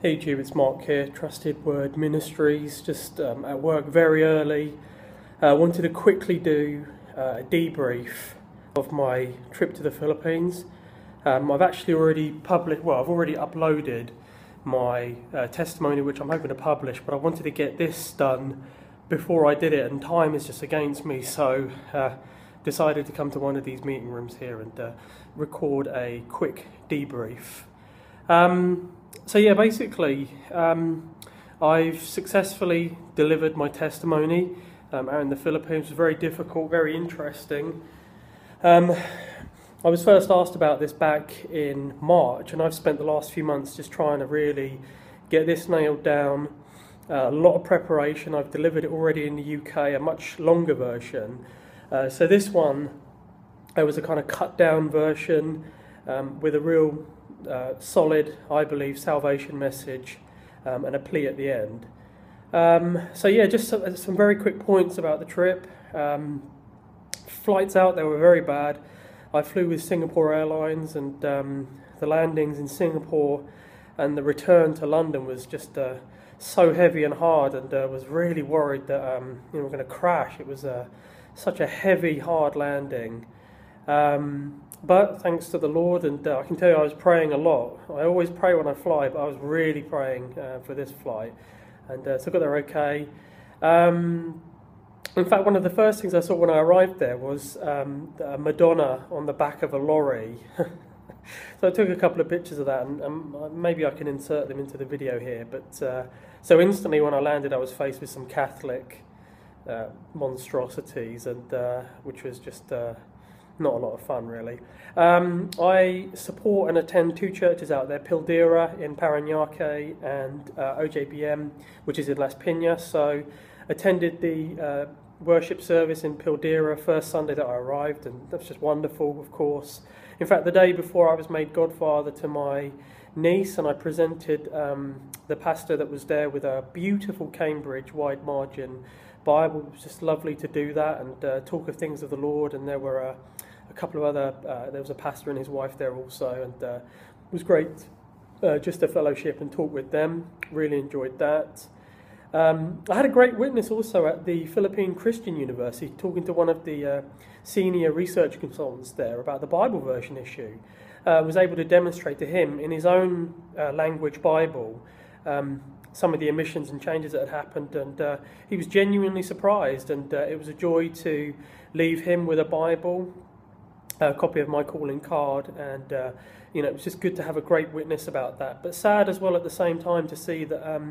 Hey YouTube, it's Mark here, Trusted Word Ministries, just at work very early. Wanted to quickly do a debrief of my trip to the Philippines. I've actually already I've already uploaded my testimony, which I'm hoping to publish, but I wanted to get this done before I did it, and time is just against me, so decided to come to one of these meeting rooms here and record a quick debrief. So yeah, basically, I've successfully delivered my testimony out in the Philippines. It was very difficult, very interesting. I was first asked about this back in March, and I've spent the last few months just trying to really get this nailed down. A lot of preparation. I've delivered it already in the UK, a much longer version. So this one, it was a kind of cut down version with a real solid, I believe, salvation message and a plea at the end. So yeah, just some very quick points about the trip. Flights out there were very bad. I flew with Singapore Airlines, and the landings in Singapore and the return to London was just so heavy and hard, and was really worried that we're going to crash. It was such a heavy, hard landing. But thanks to the Lord, and I can tell you I was praying a lot. I always pray when I fly, but I was really praying for this flight. And so I got there okay. In fact, one of the first things I saw when I arrived there was a Madonna on the back of a lorry. So I took a couple of pictures of that, and maybe I can insert them into the video here. But so instantly when I landed, I was faced with some Catholic monstrosities, and which was just not a lot of fun, really. I support and attend two churches out there, Pildera in Parañaque and OJBM, which is in Las Piñas. So attended the worship service in Pildera first Sunday that I arrived, and that's just wonderful, of course. In fact, the day before, I was made godfather to my niece, and I presented the pastor that was there with a beautiful Cambridge wide margin Bible. It was just lovely to do that and talk of things of the Lord. And there were a couple of other, there was a pastor and his wife there also, and it was great just to fellowship and talk with them. Really enjoyed that. I had a great witness also at the Philippine Christian University, talking to one of the senior research consultants there about the Bible version issue. Was able to demonstrate to him in his own language Bible some of the omissions and changes that had happened, and he was genuinely surprised, and it was a joy to leave him with a Bible, a copy of my calling card, and it was just good to have a great witness about that. But sad as well at the same time to see that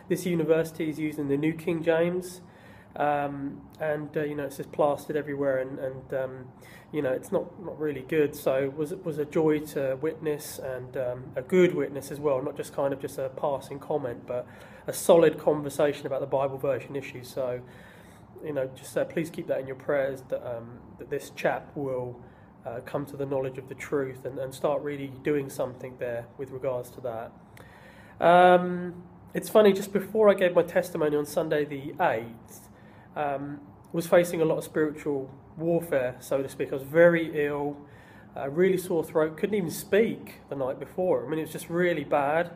this university is using the New King James, and it's just plastered everywhere, and it's not really good. So it was a joy to witness, and a good witness as well, not just kind of just a passing comment, but a solid conversation about the Bible version issue. So just please keep that in your prayers, that this chap will come to the knowledge of the truth and start really doing something there with regards to that. It's funny, just before I gave my testimony on Sunday the 8th, was facing a lot of spiritual warfare, so to speak. I was very ill, really sore throat, couldn't even speak the night before. I mean, it was just really bad,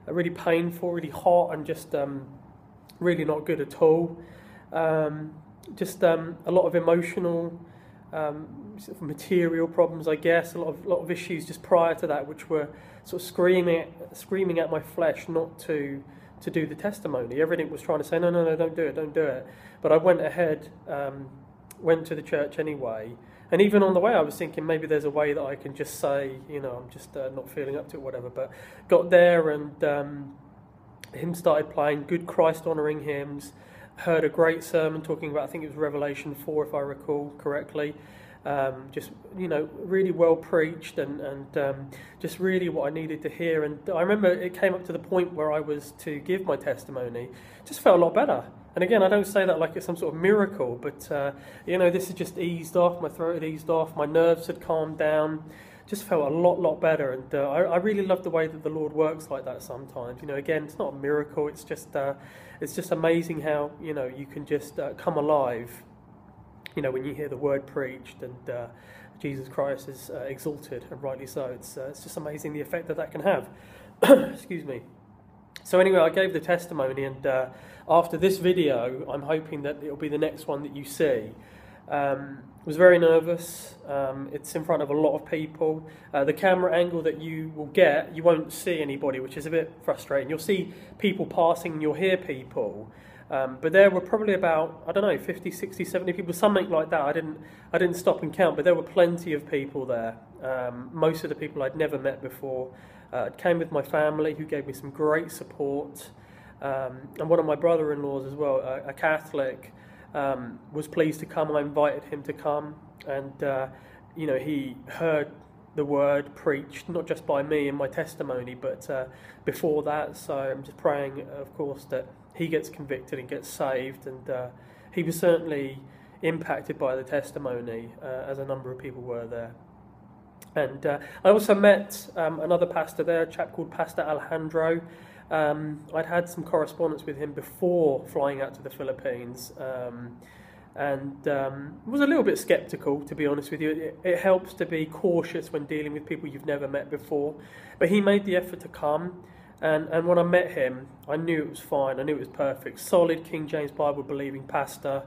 really painful, really hot, and just really not good at all. Just a lot of emotional, sort of material problems, I guess. A lot of issues just prior to that, which were sort of screaming at my flesh not to do the testimony. Everything was trying to say, no, don't do it. But I went ahead, went to the church anyway. And even on the way, I was thinking maybe there's a way that I can just say, I'm just not feeling up to it, whatever. But got there, and hymn started playing, good Christ-honouring hymns. Heard a great sermon talking about, I think it was Revelation 4, if I recall correctly. Just really well preached, and just really what I needed to hear. And I remember it came up to the point where I was to give my testimony, just felt a lot better. And again, I don't say that like it's some sort of miracle, but this had just eased off, my throat had eased off, my nerves had calmed down, just felt a lot better. And I really love the way that the Lord works like that sometimes. Again, it's not a miracle, it's just amazing how you can just come alive when you hear the word preached, and Jesus Christ is exalted, and rightly so. It's just amazing the effect that can have. Excuse me. So anyway, I gave the testimony, and after this video, I'm hoping that it'll be the next one that you see. Was very nervous. It's in front of a lot of people. The camera angle that you will get, you won't see anybody, which is a bit frustrating. You'll see people passing and you'll hear people. But there were probably about, I don't know, 50, 60, 70 people, something like that. I didn't stop and count, but there were plenty of people there. Most of the people I'd never met before. I came with my family, who gave me some great support. And one of my brother-in-laws as well, a Catholic, was pleased to come. I invited him to come, and he heard the word preached, not just by me in my testimony, but before that. So I'm just praying, of course, that he gets convicted and gets saved, and he was certainly impacted by the testimony, as a number of people were there. And I also met another pastor there, a chap called Pastor Alejandro. I'd had some correspondence with him before flying out to the Philippines, and was a little bit sceptical, to be honest with you. It helps to be cautious when dealing with people you've never met before, but he made the effort to come, and when I met him, I knew it was fine. I knew it was perfect. Solid King James Bible believing pastor,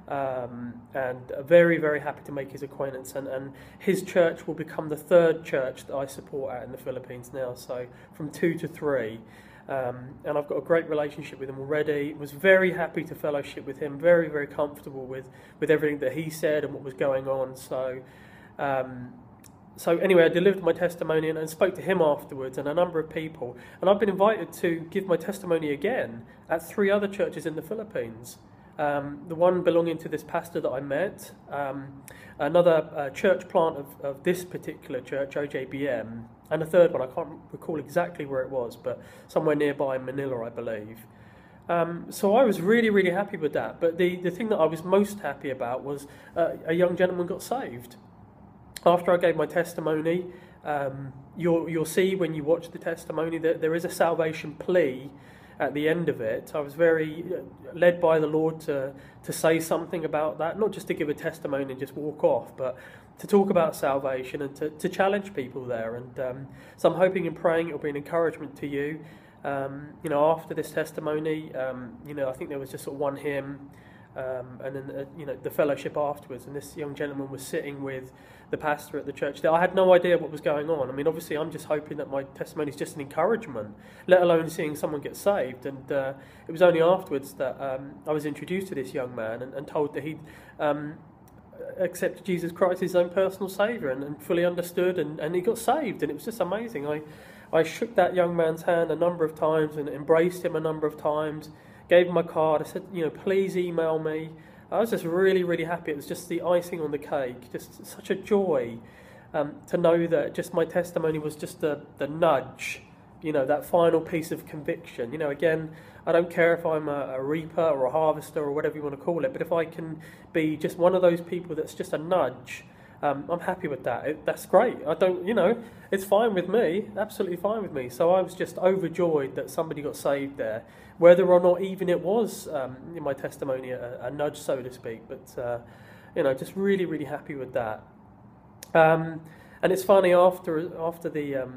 and very, very happy to make his acquaintance, and his church will become the third church that I support out in the Philippines now, so from 2 to 3. And I've got a great relationship with him already. Was very happy to fellowship with him. Very, very comfortable with everything that he said and what was going on. So anyway, I delivered my testimony and spoke to him afterwards, and a number of people. And I've been invited to give my testimony again at 3 other churches in the Philippines. The one belonging to this pastor that I met, another church plant of this particular church, OJBM, and a third one, I can't recall exactly where it was, but somewhere nearby in Manila, I believe. So I was really, really happy with that. But the thing that I was most happy about was a young gentleman got saved. After I gave my testimony, you'll see when you watch the testimony that there is a salvation plea at the end of it. I was very led by the Lord to say something about that, not just to give a testimony and just walk off, but to talk about salvation and to challenge people there. And so I'm hoping and praying it'll be an encouragement to you. After this testimony, I think there was just sort of one hymn, and then the fellowship afterwards, and this young gentleman was sitting with the pastor at the church there. I had no idea what was going on. I mean, obviously I'm just hoping that my testimony is just an encouragement, let alone seeing someone get saved. And it was only afterwards that I was introduced to this young man and told that he'd accepted Jesus Christ as his own personal saviour and fully understood, and he got saved. And it was just amazing. I shook that young man's hand a number of times and embraced him a number of times, gave him my card. I said, please email me. I was just really, really happy. It was just the icing on the cake, just such a joy to know that just my testimony was just the nudge, that final piece of conviction. Again, I don't care if I'm a reaper or a harvester or whatever you want to call it, but if I can be just one of those people that's just a nudge, I'm happy with that. That's great. I don't, it's fine with me, absolutely fine with me. So I was just overjoyed that somebody got saved there, whether or not even it was, in my testimony, a nudge, so to speak. But, just really, really happy with that. And it's funny, after the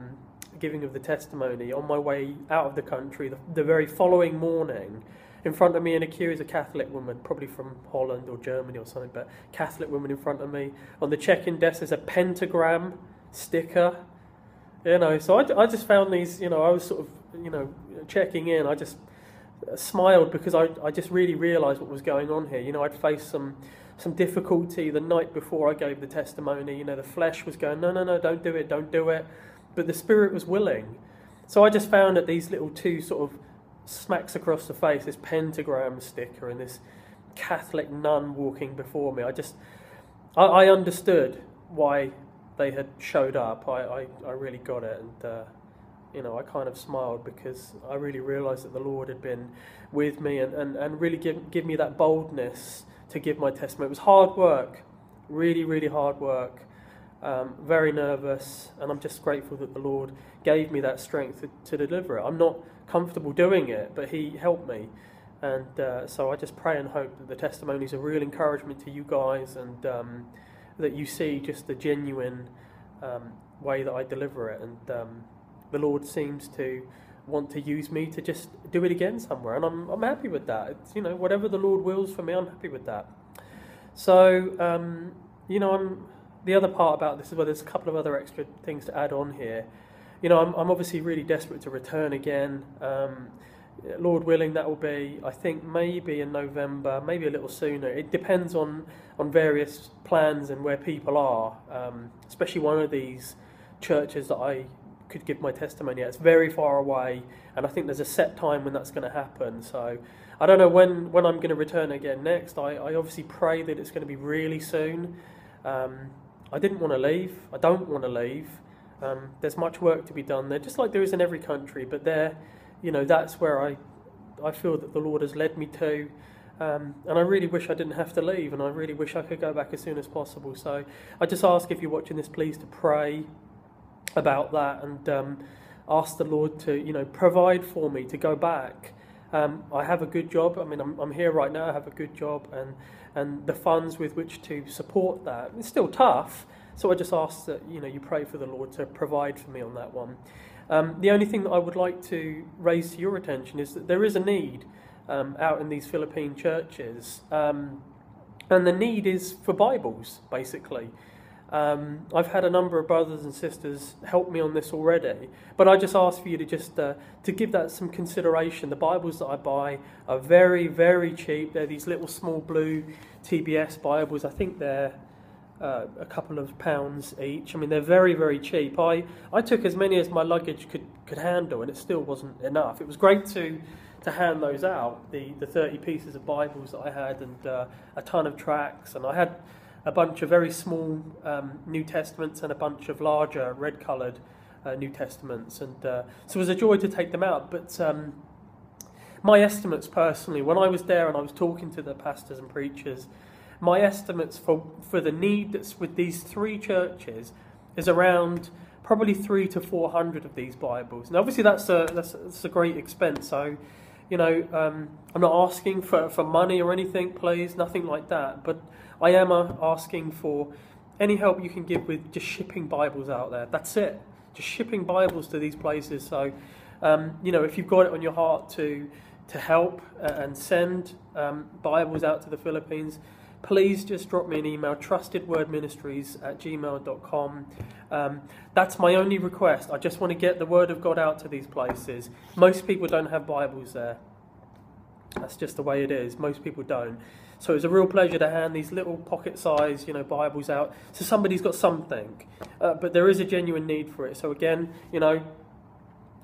giving of the testimony, on my way out of the country, the very following morning, in front of me in a queue is a Catholic woman, probably from Holland or Germany or something, but Catholic woman in front of me. On the check-in desk there's a pentagram sticker, so I just found these, I was sort of, checking in. I just smiled because I just really realised what was going on here. I'd faced some difficulty the night before I gave the testimony. The flesh was going, no, don't do it, but the spirit was willing. So I just found that these little 2 sort of smacks across the face, this pentagram sticker and this Catholic nun walking before me. I understood why they had showed up. I really got it, and I kind of smiled because I really realised that the Lord had been with me and really give me that boldness to give my testimony. It was hard work, really, really hard work. Very nervous, and I'm just grateful that the Lord gave me that strength to deliver it. I'm not comfortable doing it, but He helped me, and so I just pray and hope that the testimony is a real encouragement to you guys, and that you see just the genuine way that I deliver it. And the Lord seems to want to use me to just do it again somewhere, and I'm happy with that. It's, whatever the Lord wills for me, I'm happy with that. So the other part about this is, well, there's a couple of other extra things to add on here. I'm obviously really desperate to return again. Lord willing, that will be, I think, maybe in November, maybe a little sooner. It depends on various plans and where people are, especially one of these churches that I could give my testimony at. It's very far away, and I think there's a set time when that's going to happen. So I don't know when I'm going to return again next. I obviously pray that it's going to be really soon. I didn't want to leave. I don't want to leave. There's much work to be done there, just like there is in every country, but there, that's where I feel that the Lord has led me to, and I really wish I didn't have to leave, and I really wish I could go back as soon as possible. So I just ask, if you're watching this, please to pray about that, and ask the Lord to, provide for me to go back. I have a good job. I mean, I'm here right now. I have a good job, and the funds with which to support that, it's still tough. So I just ask that, you pray for the Lord to provide for me on that one. The only thing that I would like to raise to your attention is that there is a need out in these Philippine churches, and the need is for Bibles, basically. I've had a number of brothers and sisters help me on this already, but I just ask for you to just to give that some consideration. The Bibles that I buy are very, very cheap. They're these little small blue TBS Bibles. I think they're a couple of pounds each. I mean, they're very, very cheap. I took as many as my luggage could handle, and it still wasn't enough. It was great to hand those out, the 30 pieces of Bibles that I had, and a ton of tracts, and I had a bunch of very small New Testaments and a bunch of larger red-coloured New Testaments, and so it was a joy to take them out. But my estimates personally, when I was there and I was talking to the pastors and preachers, my estimates for the need that's with these three churches is around probably 300 to 400 of these Bibles. Now, obviously, that's a great expense. So, I'm not asking for money or anything, please, nothing like that. But I am asking for any help you can give with just shipping Bibles out there. That's it. Just shipping Bibles to these places. So, if you've got it on your heart to help and send Bibles out to the Philippines, please just drop me an email, trustedwordministries@gmail.com. That's my only request. I just want to get the word of God out to these places. Most people don't have Bibles there. That's just the way it is. Most people don't. So it's a real pleasure to hand these little pocket-sized, Bibles out. So somebody's got something. But there is a genuine need for it. So again, not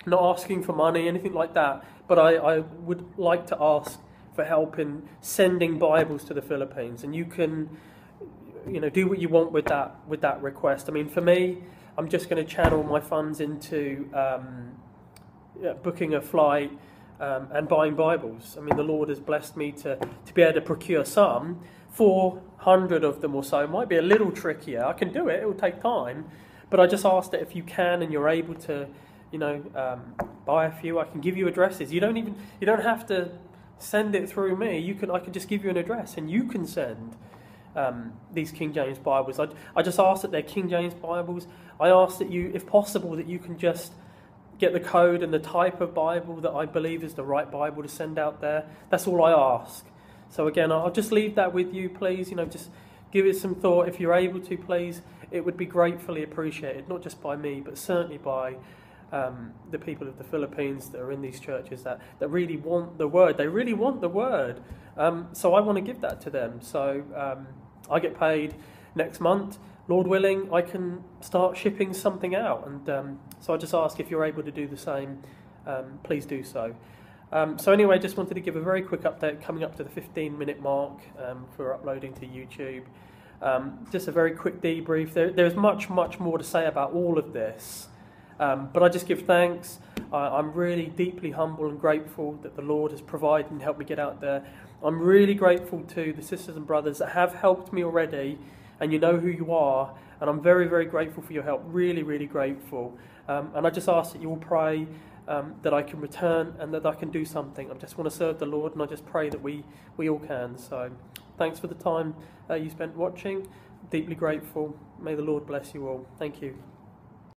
asking for money, anything like that. But I would like to ask for help in sending Bibles to the Philippines, and you can, do what you want with that request. I mean, for me, I'm just going to channel my funds into booking a flight and buying Bibles. I mean, the Lord has blessed me to be able to procure some. 400 of them or so might be a little trickier. I can do it; it will take time, but I just ask that if you can and you're able to, buy a few, I can give you addresses. You don't have to send it through me. I can just give you an address, and you can send these King James Bibles. I just ask that they're King James Bibles. I ask that you, if possible, that you can just get the code and the type of Bible that I believe is the right Bible to send out there. That's all I ask. So again, I'll just leave that with you, please. Just give it some thought. If you're able to, please, it would be gratefully appreciated, not just by me, but certainly by the people of the Philippines that are in these churches that really want the word. They really want the word. So I want to give that to them. So I get paid next month. Lord willing, I can start shipping something out. And so I just ask, if you're able to do the same, please do so. So anyway, just wanted to give a very quick update coming up to the 15-minute mark for uploading to YouTube. Just a very quick debrief. There's much, much more to say about all of this. But I just give thanks. I'm really deeply humble and grateful that the Lord has provided and helped me get out there. I'm really grateful to the sisters and brothers that have helped me already, and you know who you are, and I'm very, very grateful for your help. Really, really grateful. And I just ask that you all pray that I can return and that I can do something. I just want to serve the Lord, and I just pray that we all can. So thanks for the time you spent watching. Deeply grateful. May the Lord bless you all. Thank you.